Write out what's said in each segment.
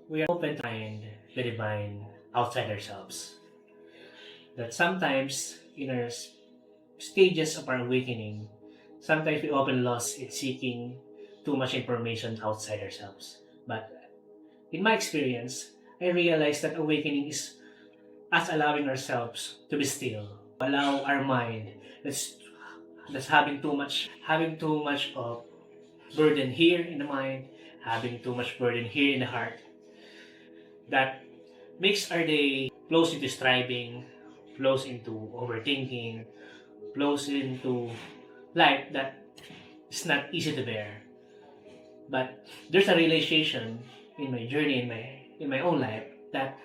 we are open to find the divine outside ourselves. That sometimes in our stages of our awakening, sometimes we often lost in seeking too much information outside ourselves. But in my experience, I realized that awakening is us allowing ourselves to be still, allow our mind that's having too much of burden here in the mind, having too much burden here in the heart, that makes our day flows into striving, flows into overthinking, flows into life that is not easy to bear. But there's a realization in my journey in my own life that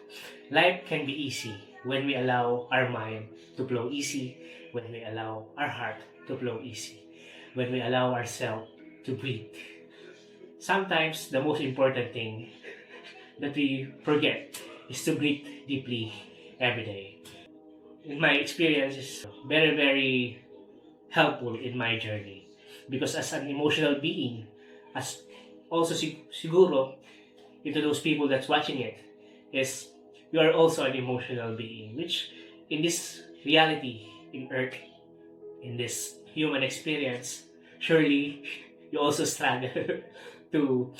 life can be easy when we allow our mind to flow easy, when we allow our heart to flow easy, when we allow ourselves to breathe. Sometimes the most important thing that we forget is to breathe deeply every day. In my experience, is very, very helpful in my journey. Because as an emotional being, as also siguro, into those people that's watching it, is you are also an emotional being, which in this reality, in Earth, in this human experience, surely you also struggle to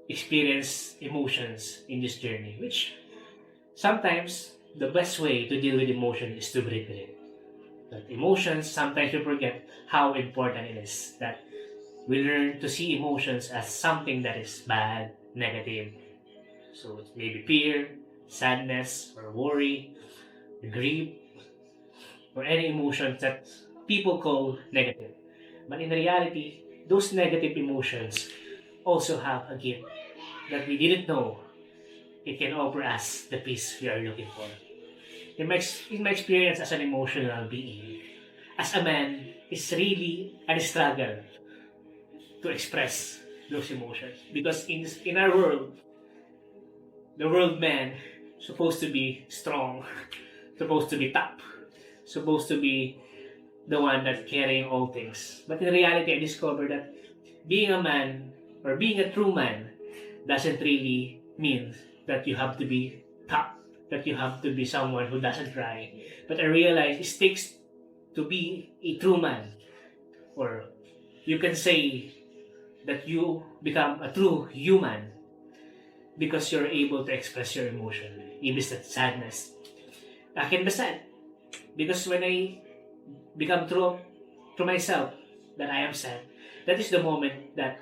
experience emotions in this journey, which sometimes the best way to deal with emotion is to breathe with it. That emotions, sometimes we forget how important it is that we learn to see emotions as something that is bad, negative. So it may be fear, sadness, or worry, grief, or any emotions that people call negative. But in reality, those negative emotions also have a gift that we didn't know it can offer us the peace we are looking for. In my experience as an emotional being, as a man, it's really a struggle to express those emotions. Because in our world, the world man supposed to be strong, supposed to be tough, supposed to be the one that carrying all things. But in reality, I discovered that being a man or being a true man doesn't really mean that you have to be tough, that you have to be someone who doesn't cry. But I realized it takes to be a true man, or you can say that you become a true human because you're able to express your emotion. Even that sadness. I can be sad because when I become true to myself that I am sad, that is the moment that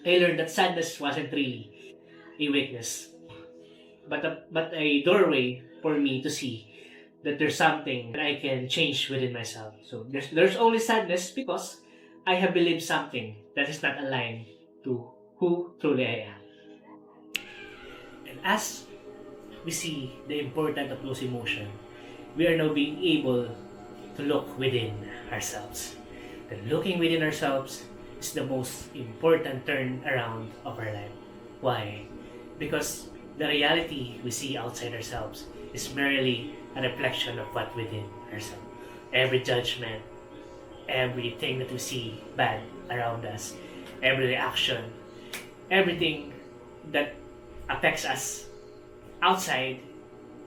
I learned that sadness wasn't really a weakness, but a doorway for me to see that there's something that I can change within myself. So there's only sadness because I have believed something that is not aligned to who truly I am. And as we see the importance of those emotions, we are now being able to look within ourselves. And looking within ourselves is the most important turnaround of our life. Why? Because the reality we see outside ourselves is merely a reflection of what within ourselves. Every judgment, everything that we see bad around us, every reaction, everything that affects us outside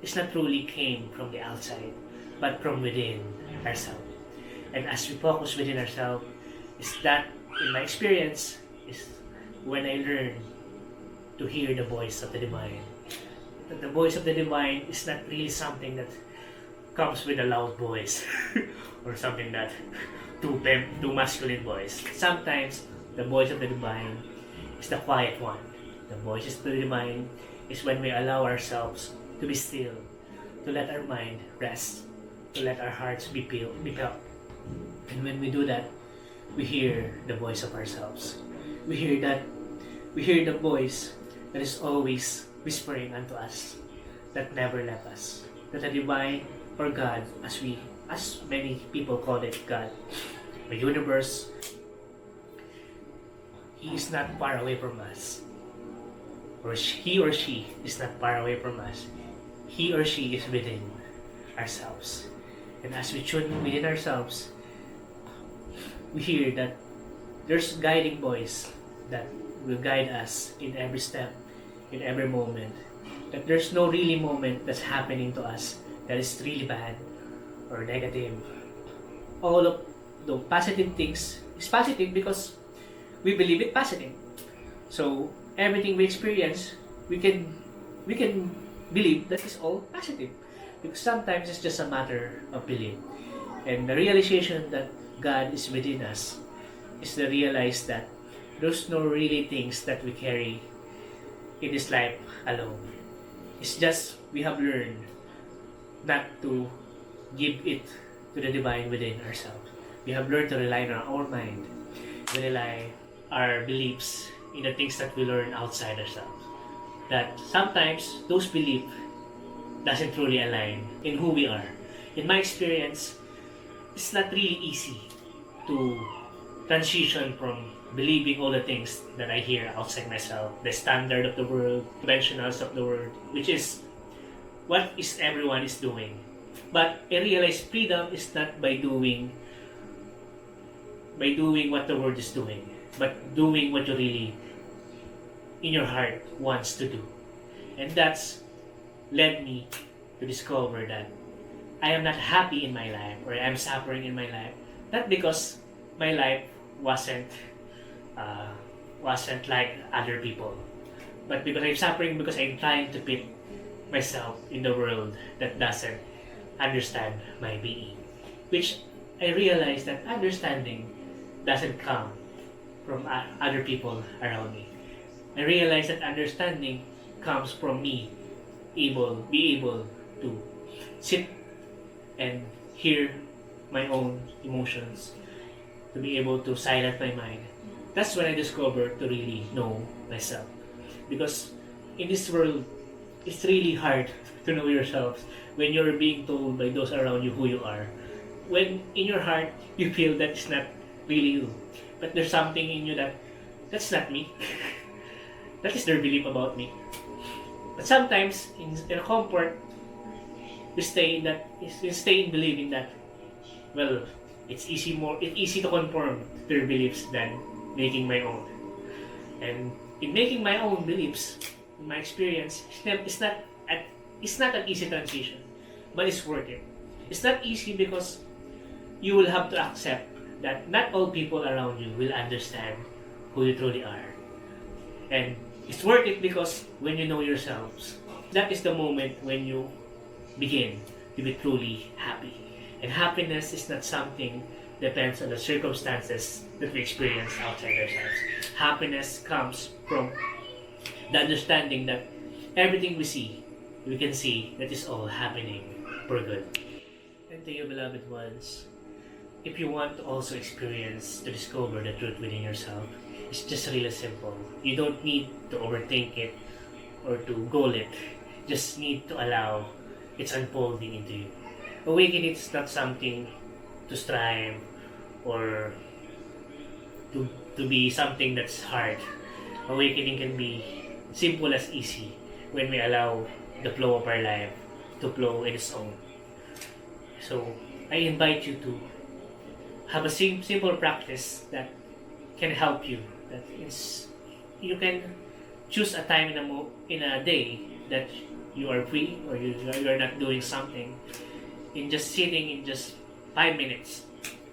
is not truly came from the outside, but from within ourselves. And as we focus within ourselves, is that, in my experience, is when I learn to hear the voice of the divine. That the voice of the divine is not really something that comes with a loud voice or something that too masculine voice. Sometimes the voice of the divine is the quiet one. The voice of the divine is when we allow ourselves to be still, to let our mind rest, to let our hearts be felt. And when we do that, we hear the voice of ourselves. We hear the voice that is always whispering unto us, that never left us. That the divine or God, as many people call it God, the universe, He is not far away from us. Or he or she is not far away from us. He or she is within ourselves. And as we tune within ourselves, we hear that there's guiding voice that will guide us in every step, in every moment. That there's no really moment that's happening to us that is really bad or negative. All of the positive things is positive because we believe it positive. So everything we experience, we can we can believe that is all positive. Because sometimes it's just a matter of belief. And the realization that God is within us is to realize that there's no really things that we carry in this life alone. It's just we have learned not to give it to the divine within ourselves. We have learned to rely on our own mind. We rely our beliefs in the things that we learn outside ourselves. That sometimes those beliefs doesn't truly align in who we are. In my experience, it's not really easy to transition from believing all the things that I hear outside myself, the standard of the world, conventionals of the world, which is what is everyone is doing. But I realize freedom is not by doing what the world is doing, but doing what you really in your heart wants to do. And that's led me to discover that I am not happy in my life or I am suffering in my life, not because my life wasn't wasn't like other people, but because I'm suffering because I'm trying to fit myself in the world that doesn't understand my being. Which I realize that understanding doesn't come from other people around me. I realize that understanding comes from me be able to sit and hear my own emotions, to be able to silence my mind. That's when I discovered to really know myself. Because in this world, it's really hard to know yourself when you're being told by those around you who you are. When in your heart, you feel that it's not really you. But there's something in you that, that's not me. That is their belief about me. But sometimes, in comfort, we stay in believing that, well, it's easy to conform to their beliefs than making my own. And in making my own beliefs, in my experience, it's not an easy transition, but it's worth it. It's not easy because you will have to accept that not all people around you will understand who you truly are. And it's worth it because when you know yourselves, that is the moment when you begin to be truly happy. And happiness is not something that depends on the circumstances that we experience outside ourselves. Happiness comes from the understanding that everything we can see that is all happening for good. And to you, beloved ones, if you want to also experience to discover the truth within yourself, it's just really simple. You don't need to overthink it or to goal it. Just need to allow its unfolding into you. Awakening is not something to strive or to be something that's hard. Awakening can be simple as easy when we allow the flow of our life to flow in its own. So I invite you to have a simple practice that can help you. That is, you can choose a time in a day that you are free or you are not doing something, in just sitting in just 5 minutes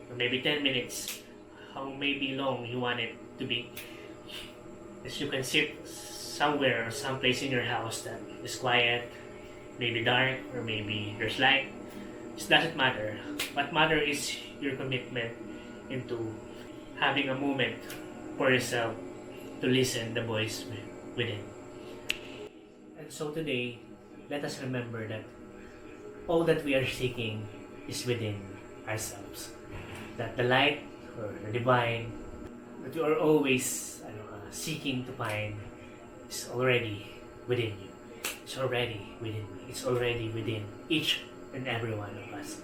or maybe 10 minutes, how maybe long you want it to be. As you can sit somewhere or someplace in your house that is quiet, maybe dark or maybe there's light. It doesn't matter. What matters is your commitment into having a moment for yourself to listen the voice within. And so today, let us remember that all that we are seeking is within ourselves. That the light or the divine that you are always seeking to find is already within you. It's already within me. It's already within each and every one of us.